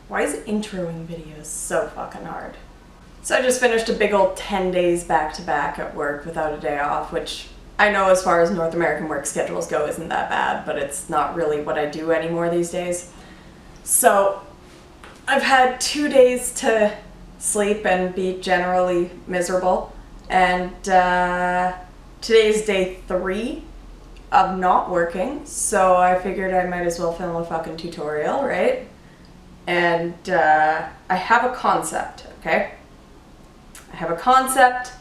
Why is introing videos so fucking hard? So I just finished a big old 10 days back to back at work without a day off, which I know as far as North American work schedules go isn't that bad, but it's not really what I do anymore these days. So I've had 2 days to sleep and be generally miserable, and today's day 3 of not working, so I figured I might as well film a fucking tutorial, right? And I have a concept, okay? I have a concept,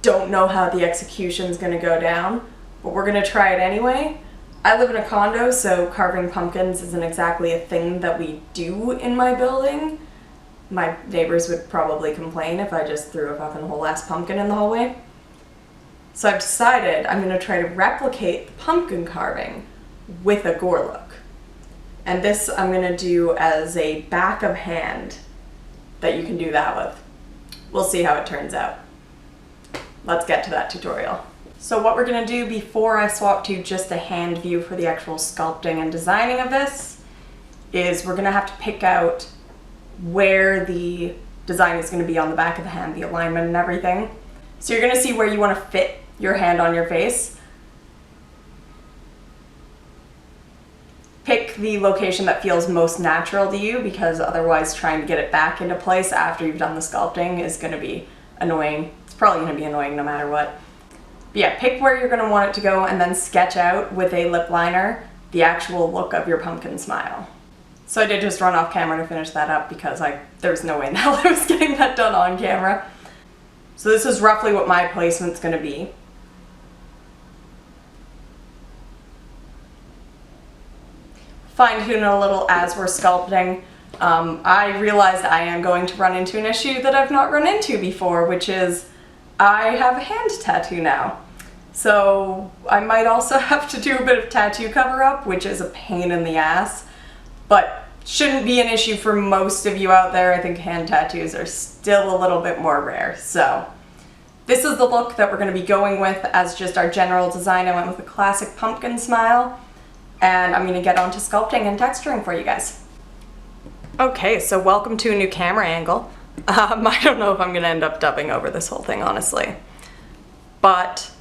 don't know how the execution's gonna go down, but we're gonna try it anyway. I live in a condo, so carving pumpkins isn't exactly a thing that we do in my building. My neighbors would probably complain if I just threw a fucking whole ass pumpkin in the hallway. So I've decided I'm gonna try to replicate the pumpkin carving with a gore look. And this I'm gonna do as a back of hand that you can do that with. We'll see how it turns out. Let's get to that tutorial. So what we're gonna do before I swap to just a hand view for the actual sculpting and designing of this is we're gonna have to pick out where the design is gonna be on the back of the hand, the alignment and everything. So you're gonna see where you wanna fit your hand on your face. Pick the location that feels most natural to you, because otherwise trying to get it back into place after you've done the sculpting is gonna be annoying. It's probably gonna be annoying no matter what. But yeah, pick where you're gonna want it to go and then sketch out with a lip liner the actual look of your pumpkin smile. So I did just run off camera to finish that up because there's no way in hell I was getting that done on camera. So this is roughly what my placement's gonna be. Fine tune it a little as we're sculpting. I realized I am going to run into an issue that I've not run into before, which is I have a hand tattoo now. So I might also have to do a bit of tattoo cover up, which is a pain in the ass, but shouldn't be an issue for most of you out there. I think hand tattoos are still a little bit more rare. So this is the look that we're going to be going with as just our general design. I went with a classic pumpkin smile. And I'm going to get on to sculpting and texturing for you guys. Okay, so welcome to a new camera angle. I don't know if I'm going to end up dubbing over this whole thing, honestly. But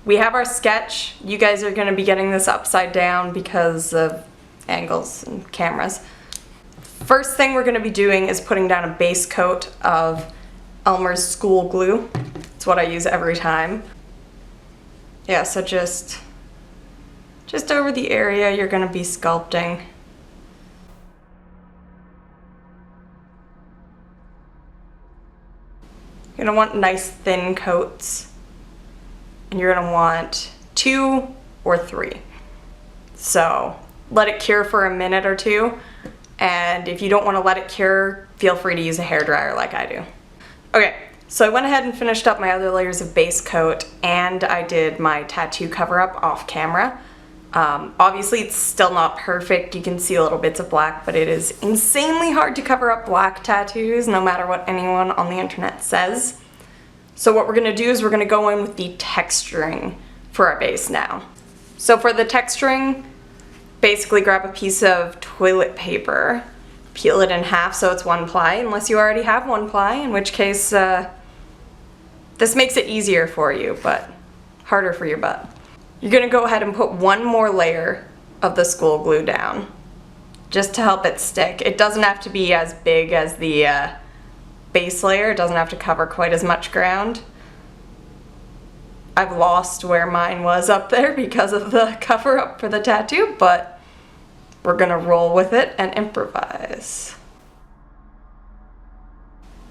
we have our sketch. You guys are going to be getting this upside down because of angles and cameras. First thing we're going to be doing is putting down a base coat of Elmer's school glue. It's what I use every time. Yeah, so just over the area you're going to be sculpting. You're going to want nice thin coats, and you're going to want 2 or 3. So let it cure for a minute or 2, and if you don't want to let it cure, feel free to use a hairdryer like I do. Okay, so I went ahead and finished up my other layers of base coat, and I did my tattoo cover up off camera. Obviously it's still not perfect, you can see little bits of black, but it is insanely hard to cover up black tattoos no matter what anyone on the internet says. So what we're going to do is we're going to go in with the texturing for our base now. So for the texturing, basically grab a piece of toilet paper, peel it in half so it's 1 ply, unless you already have 1 ply, in which case this makes it easier for you, but harder for your butt. You're going to go ahead and put 1 more layer of the school glue down, just to help it stick. It doesn't have to be as big as the base layer. It doesn't have to cover quite as much ground. I've lost where mine was up there because of the cover up for the tattoo, but we're going to roll with it and improvise.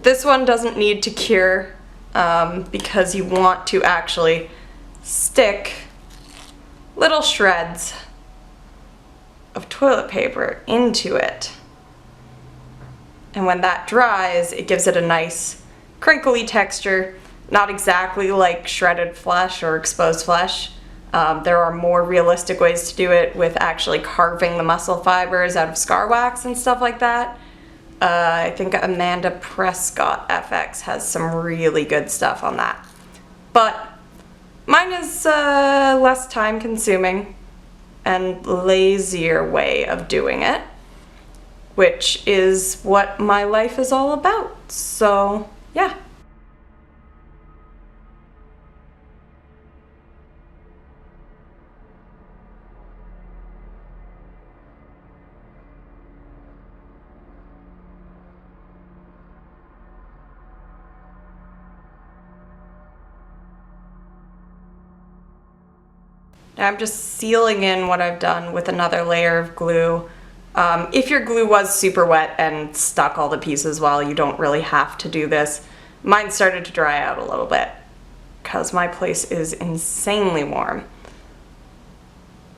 This one doesn't need to cure because you want to actually stick little shreds of toilet paper into it. And when that dries, it gives it a nice crinkly texture, not exactly like shredded flesh or exposed flesh. There are more realistic ways to do it with actually carving the muscle fibers out of scar wax and stuff like that. I think Amanda Prescott FX has some really good stuff on that. But mine is less time consuming and lazier way of doing it. which is what my life is all about. So, yeah. Now I'm just sealing in what I've done with another layer of glue. If your glue was super wet and stuck all the pieces well, you don't really have to do this. Mine started to dry out a little bit because my place is insanely warm.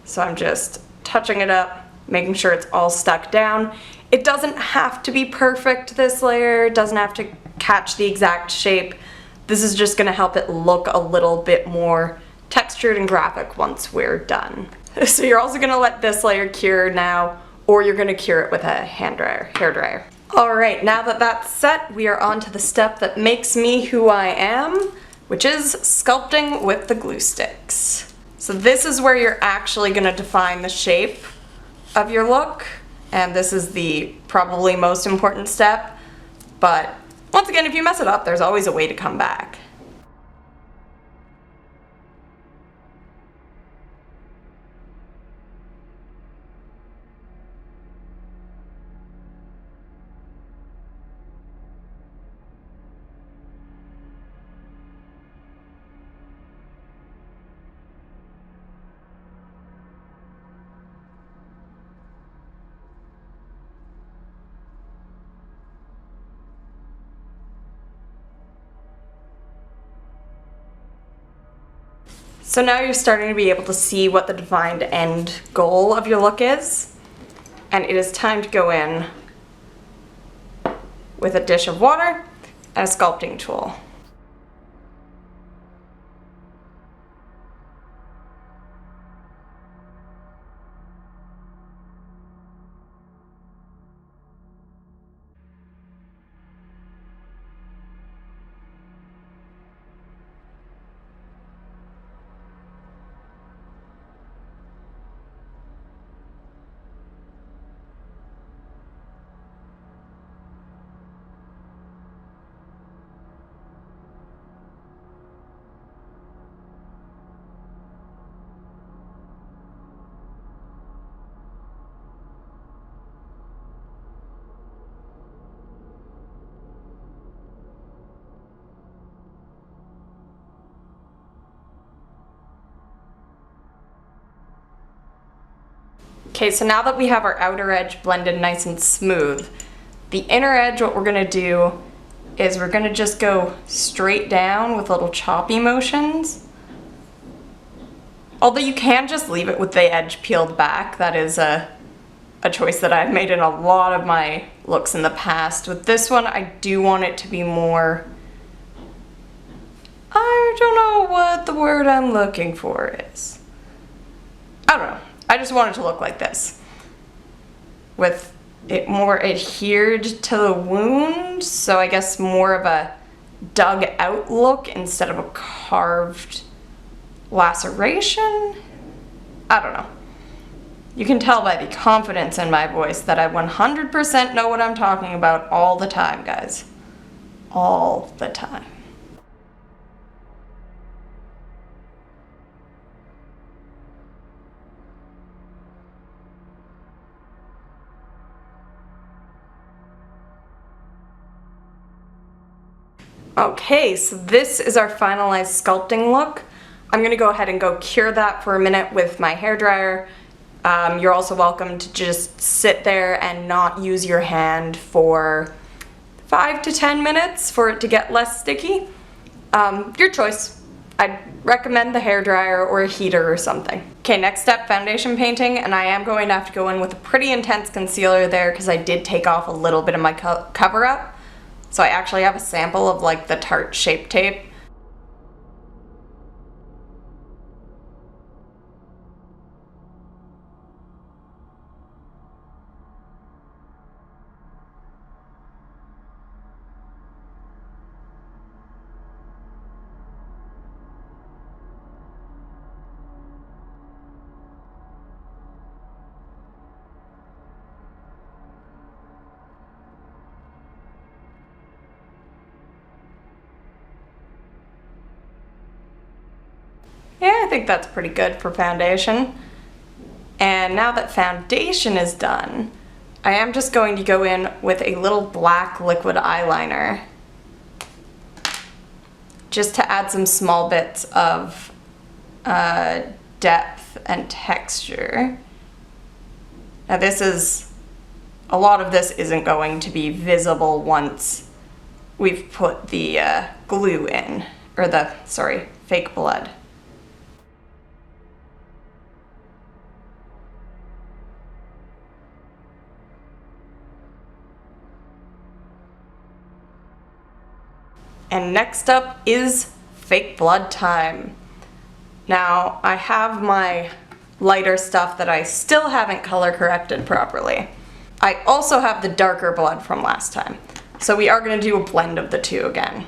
So I'm just touching it up, making sure it's all stuck down. It doesn't have to be perfect, this layer. It doesn't have to catch the exact shape. This is just gonna help it look a little bit more textured and graphic once we're done. So you're also gonna let this layer cure now, or you're gonna cure it with a hair dryer. All right, now that that's set, we are on to the step that makes me who I am, which is sculpting with the glue sticks. So this is where you're actually gonna define the shape of your look, and this is the probably most important step, but once again, if you mess it up, there's always a way to come back. So now you're starting to be able to see what the defined end goal of your look is, and it is time to go in with a dish of water and a sculpting tool. Okay, so now that we have our outer edge blended nice and smooth, the inner edge, what we're gonna do is we're gonna just go straight down with little choppy motions. Although you can just leave it with the edge peeled back. That is a choice that I've made in a lot of my looks in the past. With this one, I do want it to be more, I don't know what the word I'm looking for is. I don't know. I just want it to look like this, with it more adhered to the wound, so I guess more of a dug out look instead of a carved laceration? I don't know. You can tell by the confidence in my voice that I 100% know what I'm talking about all the time, guys. All the time. Okay, so this is our finalized sculpting look. I'm gonna go ahead and go cure that for a minute with my hairdryer. You're also welcome to just sit there and not use your hand for 5 to 10 minutes for it to get less sticky. Your choice. I'd recommend the hairdryer or a heater or something. Okay, next step, foundation painting, and I am going to have to go in with a pretty intense concealer there because I did take off a little bit of my cover up. So I actually have a sample of like the Tarte Shape Tape. Yeah, I think that's pretty good for foundation. And now that foundation is done, I am just going to go in with a little black liquid eyeliner just to add some small bits of depth and texture. Now a lot of this isn't going to be visible once we've put the glue in, or fake blood. And next up is fake blood time. Now, I have my lighter stuff that I still haven't color corrected properly. I also have the darker blood from last time. So we are going to do a blend of the two again.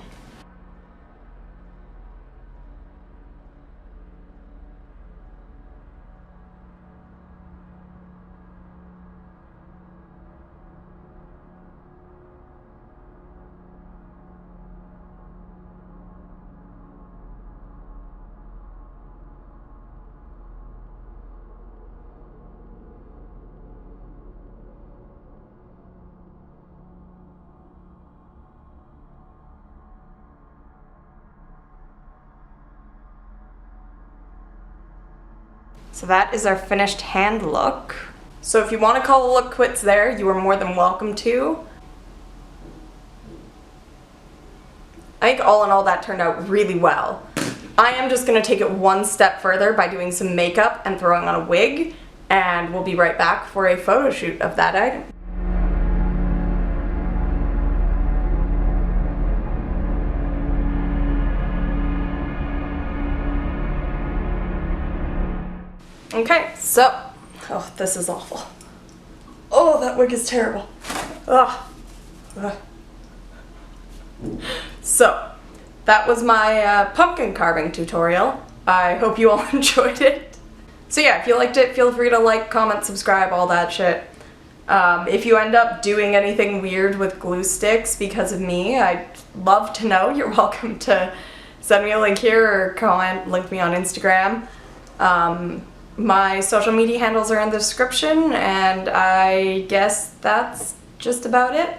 So that is our finished hand look. So if you want to call the look quits there, you are more than welcome to. I think all in all that turned out really well. I am just going to take it one step further by doing some makeup and throwing on a wig, and we'll be right back for a photo shoot of that item. Okay, so, oh, this is awful. Oh, that wig is terrible. Ugh. Ugh. So, that was my pumpkin carving tutorial. I hope you all enjoyed it. So yeah, if you liked it, feel free to like, comment, subscribe, all that shit. If you end up doing anything weird with glue sticks because of me, I'd love to know. You're welcome to send me a link here or comment, link me on Instagram. My social media handles are in the description, and I guess that's just about it.